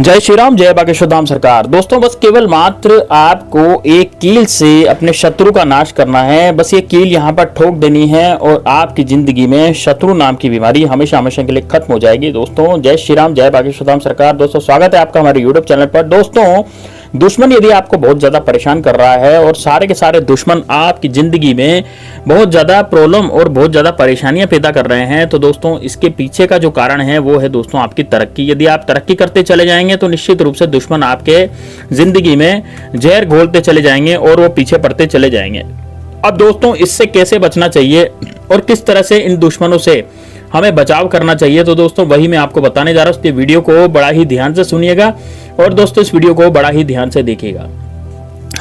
जय श्री राम, जय बागेश्वर धाम सरकार। दोस्तों बस केवल मात्र आपको एक कील से अपने शत्रु का नाश करना है। बस ये कील यहाँ पर ठोक देनी है और आपकी जिंदगी में शत्रु नाम की बीमारी हमेशा हमेशा के लिए खत्म हो जाएगी। दोस्तों जय श्री राम, जय बागेश्वर धाम सरकार। दोस्तों स्वागत है आपका हमारे यूट्यूब चैनल पर। दोस्तों दुश्मन यदि आपको बहुत ज्यादा परेशान कर रहा है और सारे के सारे दुश्मन आपकी जिंदगी में बहुत ज्यादा प्रॉब्लम और बहुत ज्यादा परेशानियां पैदा कर रहे हैं, तो दोस्तों इसके पीछे का जो कारण है वो है दोस्तों आपकी तरक्की। यदि आप तरक्की करते चले जाएंगे तो निश्चित रूप से दुश्मन आपके जिंदगी में जहर घोलते चले जाएंगे और वो पीछे पड़ते चले जाएंगे। अब दोस्तों इससे कैसे बचना चाहिए और किस तरह से इन दुश्मनों से हमें बचाव करना चाहिए, तो दोस्तों वही मैं आपको बताने जा रहा हूं। इस वीडियो को बड़ा ही ध्यान से सुनिएगा और दोस्तों इस वीडियो को बड़ा ही ध्यान से देखिएगा।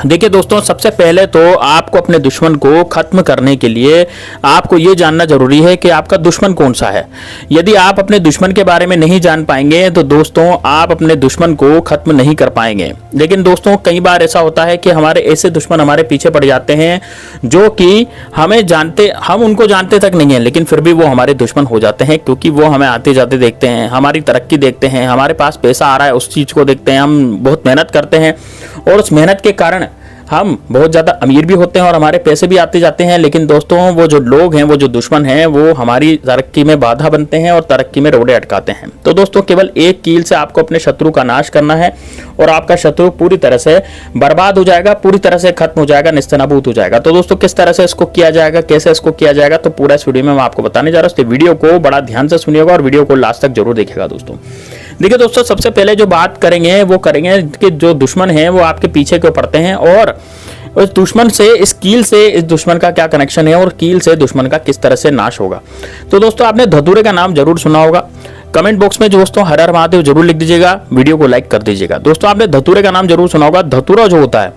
देखिए दोस्तों, सबसे पहले तो आपको अपने दुश्मन को खत्म करने के लिए आपको ये जानना जरूरी है कि आपका दुश्मन कौन सा है। यदि आप अपने दुश्मन के बारे में नहीं जान पाएंगे तो दोस्तों आप अपने दुश्मन को खत्म नहीं कर पाएंगे। लेकिन दोस्तों कई बार ऐसा होता है कि हमारे ऐसे दुश्मन हमारे पीछे पड़ जाते हैं जो कि हम उनको जानते तक नहीं है, लेकिन फिर भी वो हमारे दुश्मन हो जाते हैं, क्योंकि वो हमें आते जाते देखते हैं, हमारी तरक्की देखते हैं, हमारे पास पैसा आ रहा है उस चीज को देखते हैं, हम बहुत मेहनत करते हैं और उस मेहनत के कारण हम बहुत ज़्यादा अमीर भी होते हैं और हमारे पैसे भी आते जाते हैं। लेकिन दोस्तों वो जो लोग हैं, वो जो दुश्मन हैं, वो हमारी तरक्की में बाधा बनते हैं और तरक्की में रोड़े अटकाते हैं। तो दोस्तों केवल एक कील से आपको अपने शत्रु का नाश करना है और आपका शत्रु पूरी तरह से बर्बाद हो जाएगा, पूरी तरह से खत्म हो जाएगा, नेस्तनाबूत हो जाएगा। तो दोस्तों किस तरह से इसको किया जाएगा, कैसे इसको किया जाएगा, तो पूरा इस वीडियो में मैं आपको बताने जा रहा हूँ। वीडियो को बड़ा ध्यान से सुनिएगा और वीडियो को लास्ट तक जरूर देखिएगा। दोस्तों देखिए दोस्तों, सबसे पहले जो बात करेंगे वो करेंगे कि जो दुश्मन है वो आपके पीछे क्यों पड़ते हैं और उस दुश्मन से, इस कील से इस दुश्मन का क्या कनेक्शन है और कील से दुश्मन का किस तरह से नाश होगा। तो दोस्तों आपने धतूरे का नाम जरूर सुना होगा। कमेंट बॉक्स में दोस्तों हर हर महादेव जरूर लिख दीजिएगा, वीडियो को लाइक कर दीजिएगा। दोस्तों आपने धतूरे का नाम जरूर सुना होगा। धतूरा जो होता है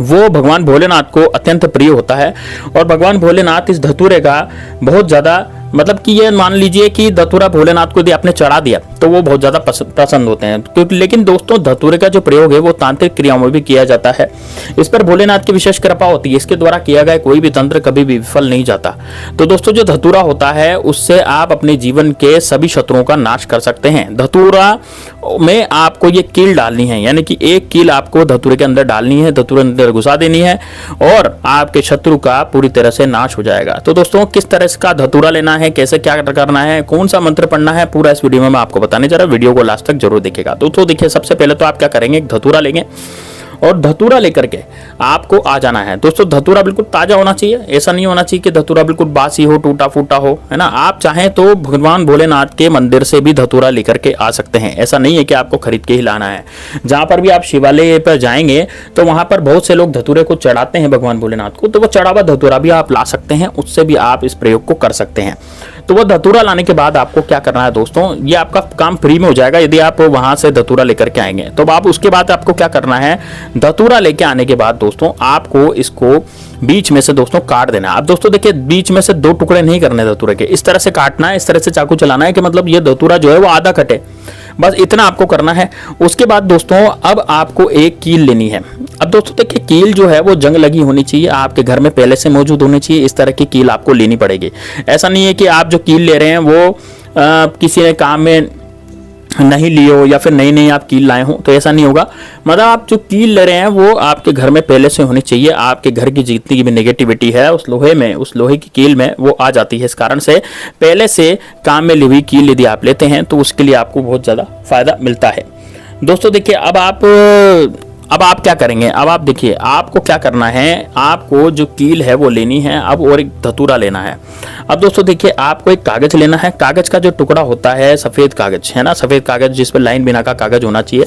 वो भगवान भोलेनाथ को अत्यंत प्रिय होता है और भगवान भोलेनाथ इस धतूरे का बहुत ज्यादा, मतलब कि ये मान लीजिए कि धतूरा भोलेनाथ को यदि आपने चढ़ा दिया तो वो बहुत ज्यादा पसंद होते हैं, क्योंकि लेकिन दोस्तों धतूरे का जो प्रयोग है वो तांत्रिक क्रियाओं में भी किया जाता है। इस पर भोलेनाथ की विशेष कृपा होती है, इसके द्वारा किया गया कोई भी तंत्र कभी भी विफल नहीं जाता। तो दोस्तों जो धतूरा होता है उससे आप अपने जीवन के सभी शत्रुओं का नाश कर सकते हैं। धतूरा में आपको ये कील डालनी है, यानी कि एक कील आपको धतूरे के अंदर डालनी है, धतूरे अंदर घुसा देनी है और आपके शत्रु का पूरी तरह से नाश हो जाएगा। तो दोस्तों किस तरह का धतूरा लेना है, कैसे क्या करना है, कौन सा मंत्र पढ़ना है, पूरा इस वीडियो में मैं आपको बताने जा रहा हूं। वीडियो को लास्ट तक जरूर देखिएगा। दोस्तों देखिए, सबसे पहले तो आप क्या करेंगे, एक धतूरा लेंगे और धतूरा लेकर के आपको आ जाना है। दोस्तों धतूरा बिल्कुल ताजा होना चाहिए, ऐसा नहीं होना चाहिए कि धतूरा बिल्कुल बासी हो, टूटा फूटा हो, है ना। आप चाहें तो भगवान भोलेनाथ के मंदिर से भी धतूरा लेकर के आ सकते हैं, ऐसा नहीं है कि आपको खरीद के ही लाना है। जहां पर भी आप शिवालय पर जाएंगे तो वहां पर बहुत से लोग धतूरे को चढ़ाते हैं भगवान भोलेनाथ को, तो वो चढ़ा हुआ धतूरा भी आप ला सकते हैं, उससे भी आप इस प्रयोग को कर सकते हैं। तो वो धतूरा लाने के बाद आपको क्या करना है दोस्तों, ये आपका काम फ्री में हो जाएगा यदि आप वहां से धतूरा लेकर के आएंगे। तो आप उसके बाद आपको क्या करना है, धतूरा लेके आने के बाद दोस्तों आपको इसको बीच में से दोस्तों काट देना है। अब दोस्तों देखिए, बीच में से दो टुकड़े नहीं करने धतूरे के, इस तरह से काटना है, इस तरह से चाकू चलाना है कि मतलब ये धतूरा जो है वो आधा कटे, बस इतना आपको करना है। उसके बाद दोस्तों अब आपको एक कील लेनी है। अब दोस्तों देखिए, कील जो है वो जंग लगी होनी चाहिए, आपके घर में पहले से मौजूद होनी चाहिए। इस तरह की कील आपको लेनी पड़ेगी। ऐसा नहीं है कि आप जो कील ले रहे हैं वो किसी ने काम में नहीं लियो या फिर नई नई आप कील लाए हो, तो ऐसा नहीं होगा। मतलब आप जो कील ले रहे हैं वो आपके घर में पहले से होनी चाहिए। आपके घर की जितनी भी नेगेटिविटी है उस लोहे में, उस लोहे की कील में वो आ जाती है। इस कारण से पहले से काम में ली हुई कील यदि आप लेते हैं तो उसके लिए आपको बहुत ज़्यादा फायदा मिलता है। दोस्तों देखिए, अब आप क्या करेंगे, अब आप देखिए आपको क्या करना है, आपको जो कील है वो लेनी है अब, और एक धतूरा लेना है। अब दोस्तों देखिए, आपको एक कागज लेना है। कागज का जो टुकड़ा होता है, सफेद कागज है ना, सफेद कागज जिस पर लाइन बिना का कागज होना चाहिए,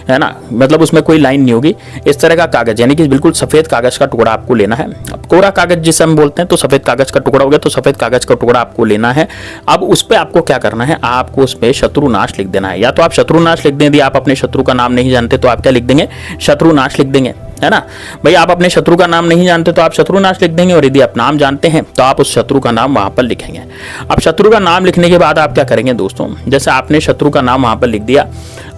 है ना, मतलब उसमें कोई लाइन नहीं होगी, इस तरह का कागज, यानी कि बिल्कुल सफेद कागज का टुकड़ा आपको लेना है। अब कोरा कागज जिसे हम बोलते हैं, तो सफेद कागज का टुकड़ा हो गया, तो सफेद कागज का टुकड़ा आपको लेना है। अब उस पर आपको क्या करना है, आपको उस पर शत्रुनाश लिख देना है। या तो आप शत्रुनाश लिख दें, यदि आप अपने शत्रु का नाम नहीं जानते तो आप क्या लिख देंगे, शत्रुनाश लिख देंगे। है ना भाई। आप अपने शत्रु का नाम नहीं जानते तो आप शत्रुनाश लिख देंगे, और यदि आप नाम जानते हैं तो आप उस शत्रु का नाम वहां पर लिखेंगे। अब शत्रु का नाम लिखने के बाद आप क्या करेंगे दोस्तों, जैसे आपने शत्रु का नाम वहां पर लिख दिया,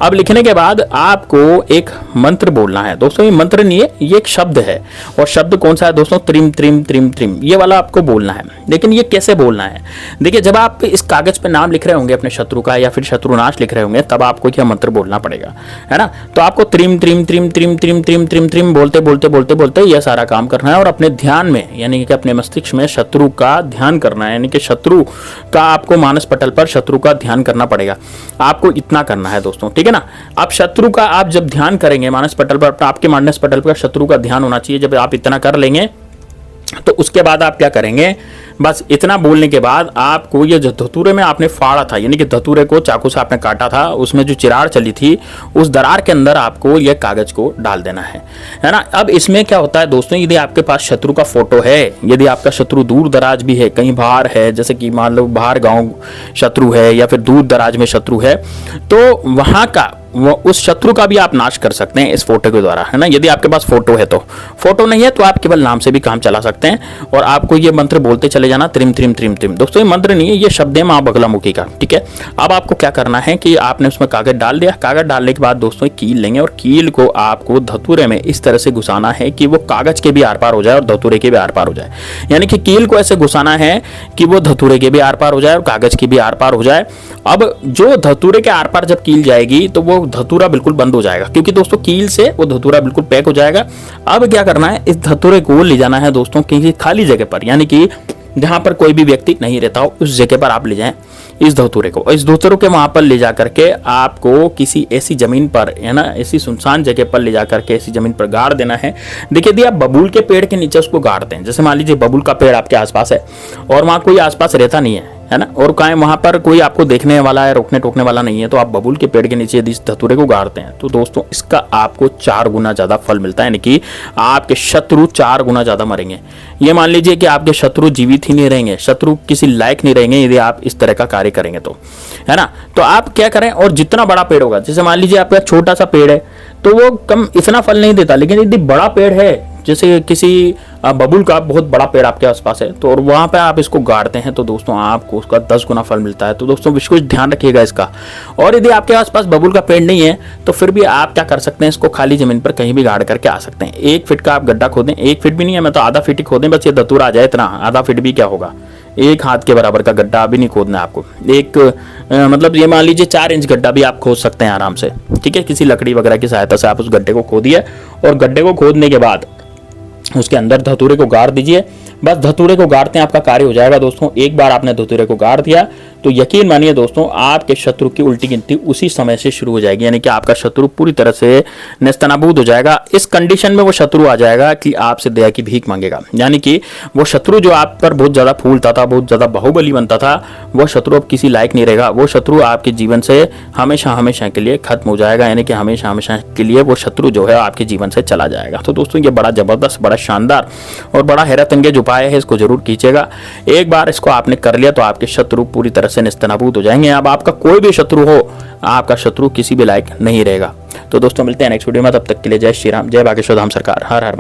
अब लिखने के बाद आपको एक मंत्र बोलना है दोस्तों। ये मंत्र नहीं है, ये एक शब्द है, और शब्द कौन सा है दोस्तों, त्रिम त्रिम त्रिम त्रिम, ये वाला आपको बोलना है। लेकिन ये कैसे बोलना है, देखिए जब आप इस कागज पे नाम लिख रहे होंगे अपने शत्रु का या फिर शत्रुनाश लिख रहे होंगे, तब आपको क्या मंत्र बोलना पड़ेगा, है ना। तो आपको त्रिम त्रिम त्रिम त्रिम त्रिम त्रिम त्रिम त्रिम बोलते बोलते बोलते बोलते यह सारा काम करना है, और अपने ध्यान में यानी कि अपने मस्तिष्क में शत्रु का ध्यान करना है, यानी कि शत्रु का आपको मानस पटल पर शत्रु का ध्यान करना पड़ेगा। आपको इतना करना है दोस्तों, ठीक है ना। आप शत्रु का आप जब ध्यान करेंगे मानस पटल पर, आपके मानस पटल पर शत्रु का ध्यान होना चाहिए। जब आप इतना कर लेंगे तो उसके बाद आप क्या करेंगे, बस इतना बोलने के बाद आपको ये जो धतूरे में आपने फाड़ा था, यानी कि धतूरे को चाकू से आपने काटा था, उसमें जो चिरार चली थी उस दरार के अंदर आपको ये कागज को डाल देना है ना। अब इसमें क्या होता है दोस्तों, यदि आपके पास शत्रु का फोटो है, यदि आपका शत्रु दूर दराज भी है, कहीं बाहर है, जैसे कि मान लो बाहर गाँव शत्रु है या फिर दूर दराज में शत्रु है, तो वहां का वो उस शत्रु का भी आप नाश कर सकते हैं इस फोटो के द्वारा, है ना। यदि आपके पास फोटो है तो, फोटो नहीं है तो आप केवल नाम से भी काम चला सकते हैं, और आपको ये मंत्र बोलते चले जाना, त्रिम त्रिम त्रिम त्रिम। दोस्तों ये मंत्र नहीं है, ये शब्द है मां बगलामुखी का, ठीक है। अब आपको क्या करना है कि आपने उसमें कागज डाल दिया, कागज डालने के बाद दोस्तों कील लेंगे, और कील को आपको धतूरे में इस तरह से घुसाना है कि वो कागज के भी आर पार हो जाए और धतूरे के भी आर पार हो जाए। यानी कि कील को ऐसे घुसाना है कि वो धतूरे के भी आर पार हो जाए और कागज के भी आर पार हो जाए। अब जो धतूरे के आर पार जब कील जाएगी तो वो धतूरा बिल्कुल बंद हो जाएगा, क्योंकि दोस्तों कील से वो धतूरा बिल्कुल पैक हो जाएगा। अब क्या करना है, इस धतूरे को ले जाना है दोस्तों किसी खाली जगह पर, यानी कि जहां पर कोई भी व्यक्ति नहीं रहता हो, उस जगह पर आप ले जाएं इस धतूरे को। इस धतूरे के वहां पर ले जाकर के आपको किसी ऐसी जमीन पर, है ना, ऐसी सुनसान जगह पर ले जाकर के ऐसी जमीन पर गाड़ देना है। देखिए यदि आप बबूल के पेड़ के नीचे उसको गाड़ते हैं, जैसे मान लीजिए बबूल का पेड़ आपके आसपास है और वहां कोई आसपास रहता नहीं है ना, और कहीं वहां पर कोई आपको देखने वाला है, रोकने टोकने वाला नहीं है, तो आप बबूल के पेड़ के नीचे यदि इस धतूरे को गाड़ते हैं तो दोस्तों इसका आपको 4 गुना ज्यादा फल मिलता है, यानी कि आपके शत्रु 4 गुना ज्यादा मरेंगे। ये मान लीजिए कि आपके शत्रु जीवित ही नहीं रहेंगे, शत्रु किसी लायक नहीं रहेंगे यदि आप इस तरह का कार्य करेंगे तो, है ना। तो आप क्या करें, और जितना बड़ा पेड़ होगा, जैसे मान लीजिए आपका छोटा सा पेड़ है तो वो कम इतना फल नहीं देता, लेकिन यदि बड़ा पेड़ है, जैसे किसी बबूल का बहुत बड़ा पेड़ आपके आसपास है, तो और वहां पे आप इसको गाड़ते हैं तो दोस्तों आपको उसका 10 गुना फल मिलता है। तो दोस्तों विशेष ध्यान रखिएगा इसका। और यदि आपके आसपास बबूल का पेड़ नहीं है तो फिर भी आप क्या कर सकते हैं, इसको खाली जमीन पर कहीं भी गाड़ करके आ सकते हैं। 1 फीट का आप गड्ढा खोदें, 1 फीट भी नहीं है, मैं तो आधा फीट ही खोदें, बस ये धतूरा आ जाए इतना, आधा फीट भी क्या होगा, 1 हाथ के बराबर का गड्ढा अभी नहीं खोदना है आपको। एक मतलब ये मान लीजिए 4 इंच गड्ढा भी आप खोद सकते हैं आराम से, ठीक है। किसी लकड़ी वगैरह की सहायता से आप उस गड्ढे को खोदिए, और गड्ढे को खोदने के बाद उसके अंदर धतूरे को गाड़ दीजिए। बस धतूरे को गाड़ते हैं आपका कार्य हो जाएगा दोस्तों। एक बार आपने धतूरे को गाड़ दिया तो यकीन मानिए दोस्तों आपके शत्रु की उल्टी गिनती उसी समय से शुरू हो जाएगी, यानी कि आपका शत्रु पूरी तरह से नेस्तनाबूद हो जाएगा। इस कंडीशन में वो शत्रु आ जाएगा कि आपसे दया की भीख मांगेगा, यानी कि वो शत्रु जो आप पर बहुत ज्यादा फूलता था, बहुत ज्यादा बाहुबली बनता था, वो शत्रु अब किसी लायक नहीं रहेगा। वो शत्रु आपके जीवन से हमेशा हमेशा के लिए खत्म हो जाएगा, यानी कि हमेशा हमेशा के लिए वो शत्रु जो है आपके जीवन से चला जाएगा। तो दोस्तों ये बड़ा जबरदस्त, बड़ा शानदार और बड़ा हैरत अंगेज उपाय है, इसको जरूर कीजिएगा। एक बार इसको आपने कर लिया तो आपके शत्रु पूरी तरह से निस्तनाबूद हो जाएंगे। अब आपका कोई भी शत्रु हो, आपका शत्रु किसी भी लायक नहीं रहेगा। तो दोस्तों मिलते हैं नेक्स्ट वीडियो में, तब तक के लिए जय श्री राम, जय बागेश्वर धाम सरकार, हर हर